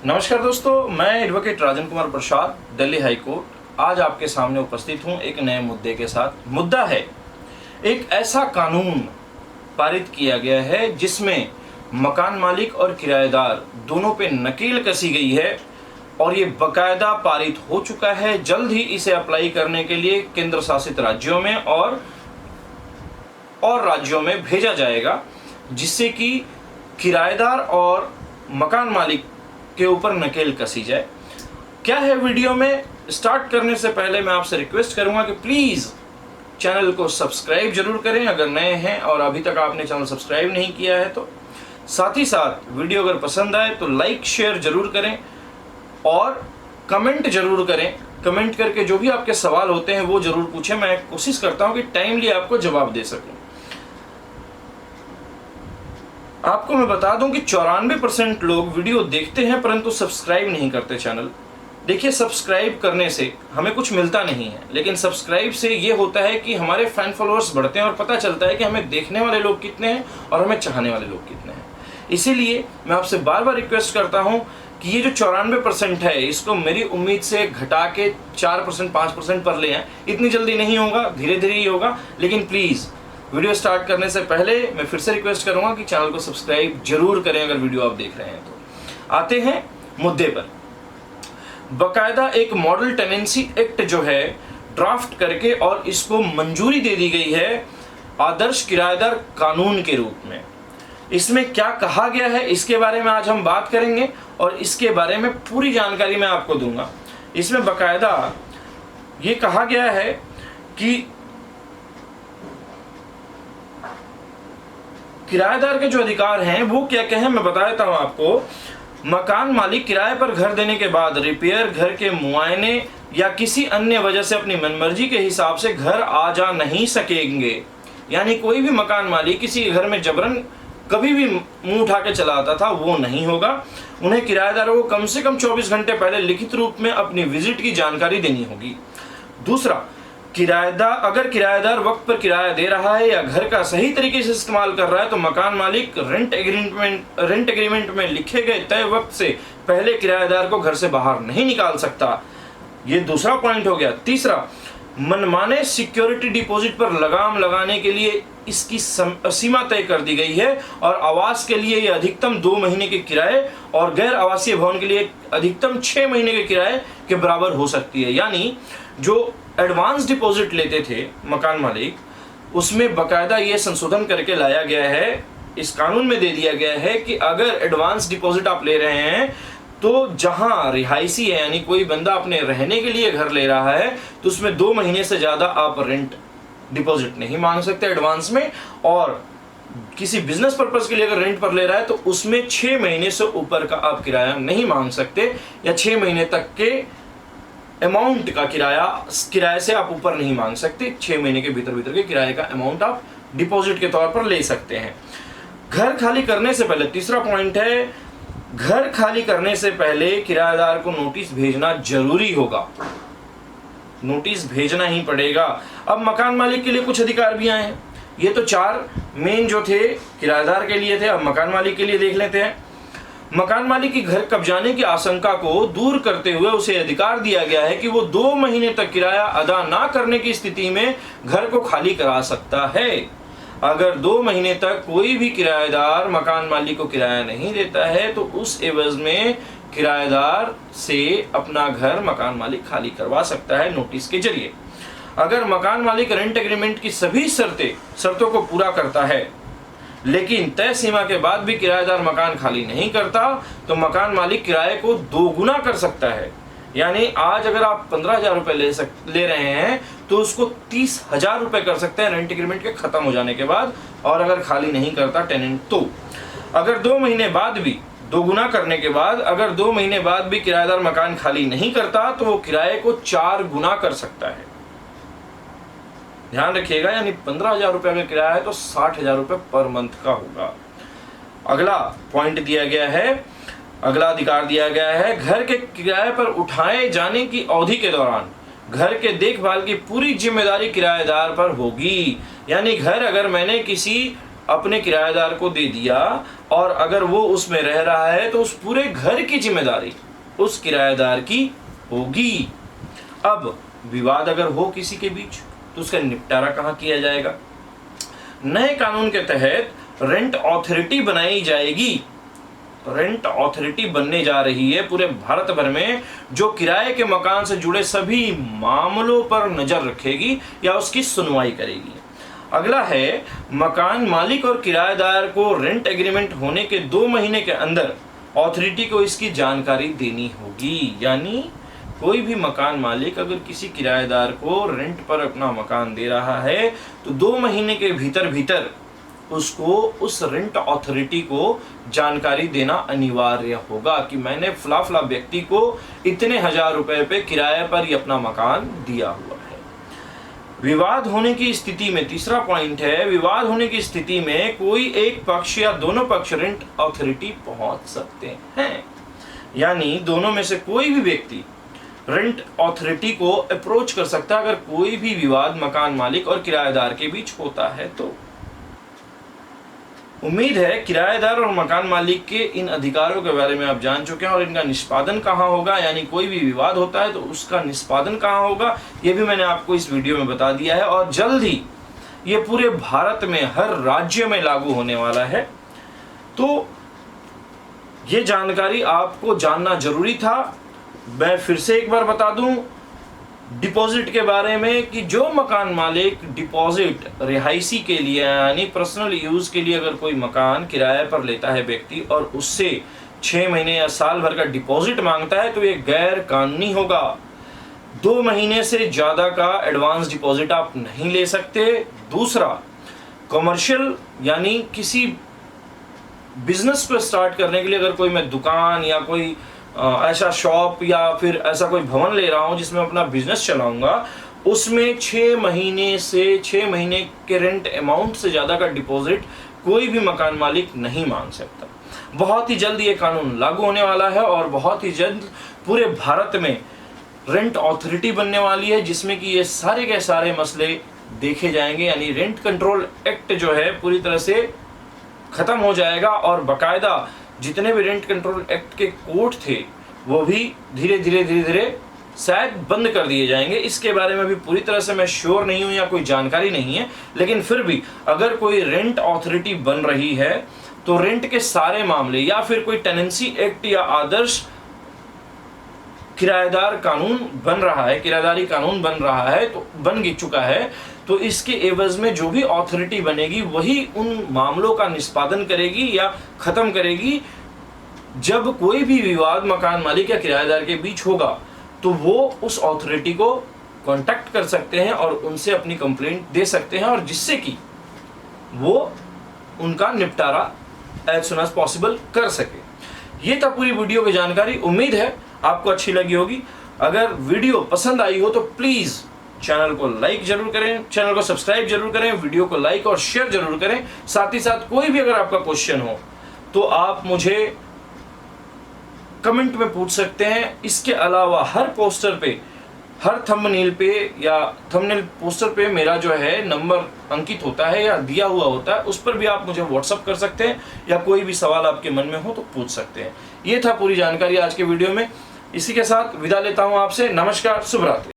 नमस्कार दोस्तों, मैं advocate Rajan Kumar Prasad, Delhi high court आज आपके सामने उपस्थित हूं एक नए मुद्दे के साथ। मुद्दा है एक ऐसा कानून पारित किया गया है जिसमें मकान मालिक और किराएदार दोनों पे नकेल कसी गई है और ये बकायदा पारित हो चुका है। जल्द ही इसे अप्लाई करने के लिए केंद्र शासित राज्यों में और राज्यों में भेजा जाएगा, जिससे कि किराएदार और मकान मालिक के ऊपर नकेल कसी जाए। क्या है वीडियो में स्टार्ट करने से पहले मैं आपसे रिक्वेस्ट करूंगा कि प्लीज चैनल को सब्सक्राइब जरूर करें अगर नए हैं और अभी तक आपने चैनल सब्सक्राइब नहीं किया है तो। साथ ही साथ वीडियो अगर पसंद आए तो लाइक शेयर जरूर करें और कमेंट जरूर करें। कमेंट करके जो भी आपके सवाल होते हैं वो जरूर पूछें। मैं कोशिश करता हूं कि टाइमली आपको जवाब दे सकूं। आपको मैं बता दूं कि 94% लोग वीडियो देखते हैं परंतु सब्सक्राइब नहीं करते चैनल। देखिए, सब्सक्राइब करने से हमें कुछ मिलता नहीं है, लेकिन सब्सक्राइब से ये होता है कि हमारे फैन फॉलोअर्स बढ़ते हैं और पता चलता है कि हमें देखने वाले लोग कितने हैं और हमें चाहने वाले लोग कितने हैं। इसीलिए मैं आपसे बार बार रिक्वेस्ट करता हूं कि ये जो 94% है इसको मेरी उम्मीद से घटा के 4% 5% पर ले आएं। इतनी जल्दी नहीं होगा, धीरे धीरे ही होगा, लेकिन प्लीज़ वीडियो स्टार्ट करने से पहले मैं फिर से रिक्वेस्ट करूंगा कि चैनल को सब्सक्राइब जरूर करें अगर वीडियो आप देख रहे हैं तो। आते हैं मुद्दे पर। बकायदा एक मॉडल टेनेंसी एक्ट जो है ड्राफ्ट करके और इसको मंजूरी दे दी गई है आदर्श किराएदार कानून के रूप में। इसमें क्या कहा गया है इसके बारे में आज हम बात करेंगे और इसके बारे में पूरी जानकारी मैं आपको दूंगा। इसमें बकायदा ये कहा गया है कि किराएदार के जो अधिकार हैं वो क्या क्या है मैं बता देता हूं आपको। मकान मालिक किराए पर घर देने के बाद रिपेयर, घर के मुआयने या किसी अन्य वजह से अपनी मनमर्जी के हिसाब से घर आ जा नहीं सकेंगे। यानी कोई भी मकान मालिक किसी घर में जबरन कभी भी मुंह उठा के चला आता था वो नहीं होगा। उन्हें किराएदारों को कम से कम 24 घंटे पहले लिखित रूप में अपनी विजिट की जानकारी देनी होगी। दूसरा, अगर किराएदार वक्त पर किराया दे रहा है या घर का सही तरीके से इस्तेमाल कर रहा है तो मकान मालिक रेंट एग्रीमेंट में लिखे गए तय वक्त से पहले किराएदार को घर से बाहर नहीं निकाल सकता। ये दूसरा पॉइंट हो गया। तीसरा, मनमाने सिक्योरिटी डिपॉजिट पर लगाम लगाने के लिए इसकी सीमा तय कर दी गई है और आवास के लिए यह अधिकतम 2 महीने के किराए और गैर आवासीय भवन के लिए अधिकतम 6 महीने के किराए के बराबर हो सकती है। यानी जो एडवांस डिपॉजिट लेते थे मकान मालिक, उसमें बकायदा ये संशोधन करके लाया गया है, इस कानून में दे दिया गया है कि अगर एडवांस डिपॉजिट आप ले रहे हैं तो जहां रिहायशी है यानी कोई बंदा अपने रहने के लिए घर ले रहा है तो उसमें 2 महीने से ज्यादा आप रेंट डिपॉजिट नहीं मांग सकते एडवांस में, और किसी बिजनेस पर्पस के लिए अगर रेंट पर ले रहा है तो उसमें 6 महीने से ऊपर का आप किराया नहीं मांग सकते या 6 महीने तक के अमाउंट का किराए से आप ऊपर नहीं मांग सकते। 6 महीने के भीतर के किराए का अमाउंट आप डिपॉजिट के तौर पर ले सकते हैं। घर खाली करने से पहले, तीसरा पॉइंट है, घर खाली करने से पहले किराएदार को नोटिस भेजना जरूरी होगा। नोटिस भेजना ही पड़ेगा। अब मकान मालिक के लिए कुछ अधिकार भी आए हैं। ये तो 4 मेन जो थे किराएदार के लिए थे, अब मकान मालिक के लिए देख लेते हैं। मकान मालिक की घर कब्जाने की आशंका को दूर करते हुए उसे अधिकार दिया गया है कि वो 2 महीने तक किराया अदा ना करने की स्थिति में घर को खाली करा सकता है। अगर 2 महीने तक कोई भी किराएदार मकान मालिक को किराया नहीं देता है तो उस एवज में किराएदार से अपना घर मकान मालिक खाली करवा सकता है नोटिस के जरिए। अगर मकान मालिक रेंट एग्रीमेंट की सभी शर्तों को पूरा करता है लेकिन तय सीमा के बाद भी किराएदार मकान खाली नहीं करता तो मकान मालिक किराए को 2 गुना कर सकता है। यानी आज अगर आप 15,000 रुपए ले रहे हैं तो उसको 30,000 रुपए कर सकते हैं रेंट एग्रीमेंट के खत्म हो जाने के बाद, और अगर खाली नहीं करता टेनेंट तो अगर 2 महीने बाद भी 2 गुना करने के बाद अगर 2 महीने बाद भी किराएदार मकान खाली नहीं करता तो वो किराए को 4 गुना कर सकता है। ध्यान रखिएगा, यानी 15,000 रुपए का किराया है तो 60,000 रुपए पर मंथ का होगा। अगला पॉइंट दिया गया है, अगला अधिकार दिया गया है, घर के किराए पर उठाए जाने की अवधि के दौरान घर के देखभाल की पूरी जिम्मेदारी किराएदार पर होगी। यानी घर अगर मैंने किसी अपने किराएदार को दे दिया और अगर वो उसमें रह रहा है तो उस पूरे घर की जिम्मेदारी उस किराएदार की होगी। अब विवाद अगर हो किसी के बीच तो उसका निपटारा कहाँ किया जाएगा? नए कानून के तहत रेंट अथॉरिटी बनाई जाएगी। रेंट अथॉरिटी बनने जा रही है पूरे भारत भर में, जो किराए के मकान से जुड़े सभी मामलों पर नजर रखेगी या उसकी सुनवाई करेगी। अगला है, मकान मालिक और किराएदार को रेंट एग्रीमेंट होने के 2 महीने के अंदर अथॉरिटी को इसकी जानकारी देनी होगी। यानी कोई भी मकान मालिक अगर किसी किराएदार को रेंट पर अपना मकान दे रहा है तो 2 महीने के भीतर भीतर उसको उस रेंट अथॉरिटी को जानकारी देना अनिवार्य होगा कि मैंने फला व्यक्ति को इतने 1000 रुपए पे किराए पर ही अपना मकान दिया हुआ है। विवाद होने की स्थिति में, तीसरा पॉइंट है, विवाद होने की स्थिति में कोई एक पक्ष या दोनों पक्ष रेंट अथॉरिटी पहुंच सकते हैं। यानी दोनों में से कोई भी व्यक्ति रेंट अथॉरिटी को अप्रोच कर सकता है अगर कोई भी विवाद मकान मालिक और किराएदार के बीच होता है तो। उम्मीद है किराएदार और मकान मालिक के इन अधिकारों के बारे में आप जान चुके हैं और इनका निष्पादन कहाँ होगा, यानी कोई भी विवाद होता है तो उसका निष्पादन कहाँ होगा, ये भी मैंने आपको इस वीडियो में बता दिया है और जल्द ही ये पूरे भारत में हर राज्य में लागू होने वाला है। तो ये जानकारी आपको जानना जरूरी था। मैं फिर से एक बार बता दूं डिपॉजिट के बारे में कि जो मकान मालिक डिपॉजिट रिहायशी के लिए यानी पर्सनल यूज के लिए अगर कोई मकान किराए पर लेता है व्यक्ति और उससे 6 महीने या साल भर का डिपॉजिट मांगता है तो ये गैर कानूनी होगा। 2 महीने से ज्यादा का एडवांस डिपॉजिट आप नहीं ले सकते। दूसरा, कमर्शियल यानी किसी बिजनेस को स्टार्ट करने के लिए अगर कोई मैं दुकान या कोई ऐसा शॉप या फिर ऐसा कोई भवन ले रहा हूं जिसमें अपना बिजनेस चलाऊंगा, उसमें 6 महीने के रेंट अमाउंट से ज्यादा का डिपॉजिट कोई भी मकान मालिक नहीं मांग सकता। बहुत ही जल्द ये कानून लागू होने वाला है और बहुत ही जल्द पूरे भारत में रेंट अथॉरिटी बनने वाली है जिसमें कि ये सारे के सारे मसले देखे जाएंगे। यानी रेंट कंट्रोल एक्ट जो है पूरी तरह से खत्म हो जाएगा और बाकायदा जितने भी रेंट कंट्रोल एक्ट के कोर्ट थे वो भी धीरे धीरे शायद बंद कर दिए जाएंगे। इसके बारे में भी पूरी तरह से मैं श्योर नहीं हूं या कोई जानकारी नहीं है, लेकिन फिर भी अगर कोई रेंट अथॉरिटी बन रही है तो रेंट के सारे मामले या फिर कोई टेनेंसी एक्ट या आदर्श किराएदार कानून बन रहा है, किराएदारी कानून बन रहा है तो बन चुका है, तो इसके एवज में जो भी अथॉरिटी बनेगी वही उन मामलों का निष्पादन करेगी या खत्म करेगी। जब कोई भी विवाद मकान मालिक या किराएदार के बीच होगा तो वो उस अथॉरिटी को कांटेक्ट कर सकते हैं और उनसे अपनी कंप्लेंट दे सकते हैं और जिससे कि वो उनका निपटारा एज सुन एज पॉसिबल कर सके। ये था पूरी वीडियो की जानकारी। उम्मीद है आपको अच्छी लगी होगी। अगर वीडियो पसंद आई हो तो प्लीज चैनल को लाइक जरूर करें, चैनल को सब्सक्राइब जरूर करें, वीडियो को लाइक और शेयर जरूर करें। साथ ही साथ कोई भी अगर आपका क्वेश्चन हो तो आप मुझे कमेंट में पूछ सकते हैं। इसके अलावा हर पोस्टर पे, हर थंबनेल पे या थंबनेल पोस्टर पे मेरा जो है नंबर अंकित होता है या दिया हुआ होता है, उस पर भी आप मुझे व्हाट्सअप कर सकते हैं या कोई भी सवाल आपके मन में हो तो पूछ सकते हैं। ये था पूरी जानकारी आज के वीडियो में। इसी के साथ विदा लेता हूं आपसे। नमस्कार, शुभ रात्रि।